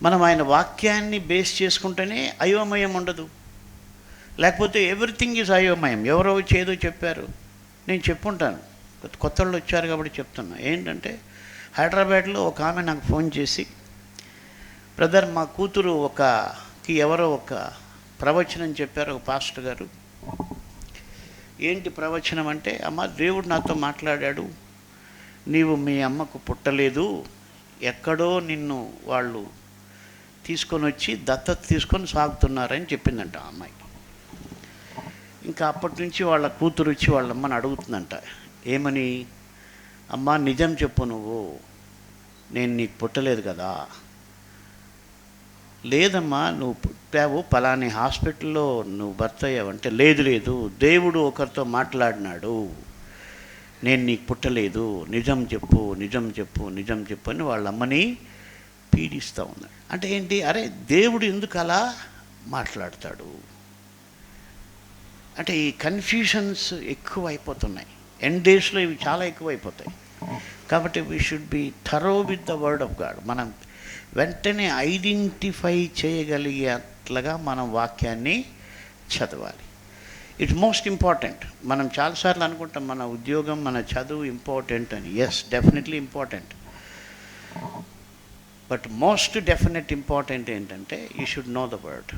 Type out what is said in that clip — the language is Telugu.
మనం ఆయన వాక్యాన్ని బేస్ చేసుకుంటేనే అయోమయం ఉండదు. లేకపోతే ఎవ్రీథింగ్ ఈజ్ అయోమయం. ఎవరో వచ్చి ఏదో చెప్పారు, నేను చెప్పుంటాను, కొత్త వాళ్ళు వచ్చారు కాబట్టి చెప్తున్నా. ఏంటంటే హైదరాబాద్లో ఒక ఆమె నాకు ఫోన్ చేసి, బ్రదర్ మా కూతురు ఎవరో ఒక ప్రవచనం చెప్పారు, ఒక పాస్టర్ గారు. ఏంటి ప్రవచనం అంటే, అమ్మ దేవుడు నాతో మాట్లాడాడు, నీవు మీ అమ్మకు పుట్టలేదు, ఎక్కడో నిన్ను వాళ్ళు తీసుకొని వచ్చి దత్తత తీసుకొని సాగుతున్నారని చెప్పిందంట ఆ అమ్మాయి. ఇంకా అప్పటి నుంచి వాళ్ళ కూతురు వచ్చి వాళ్ళ అమ్మని అడుగుతుందంట, ఏమని, అమ్మ నిజం చెప్పు, నువ్వు నేను నీకు పుట్టలేదు కదా. లేదమ్మా, నువ్వు పుట్టావు, పలాని హాస్పిటల్లో నువ్వు భర్త అయ్యావంటే, లేదు దేవుడు ఒకరితో మాట్లాడినాడు, నేను నీకు పుట్టలేదు, నిజం చెప్పు నిజం చెప్పు నిజం చెప్పు అని వాళ్ళ అమ్మని పీడిస్తూ ఉన్నాడు. అంటే ఏంటి, అరే దేవుడు ఎందుకు అలా మాట్లాడతాడు అంటే ఈ కన్ఫ్యూషన్స్ ఎక్కువ అయిపోతున్నాయి. ఎండ్ డేస్లో ఇవి చాలా ఎక్కువ అయిపోతాయి. కాబట్టి we should be thorough with the word of God. మనం వెంటనే ఐడెంటిఫై చేయగలిగేట్లుగా మనం వాక్యాన్ని చదవాలి. It's most important. మనం చాలాసార్లు అనుకుంటాం మన ఉద్యోగం, మన చదువు ఇంపార్టెంట్ అని. Yes, definitely important. But most definite important ఏంటంటే you should know the word.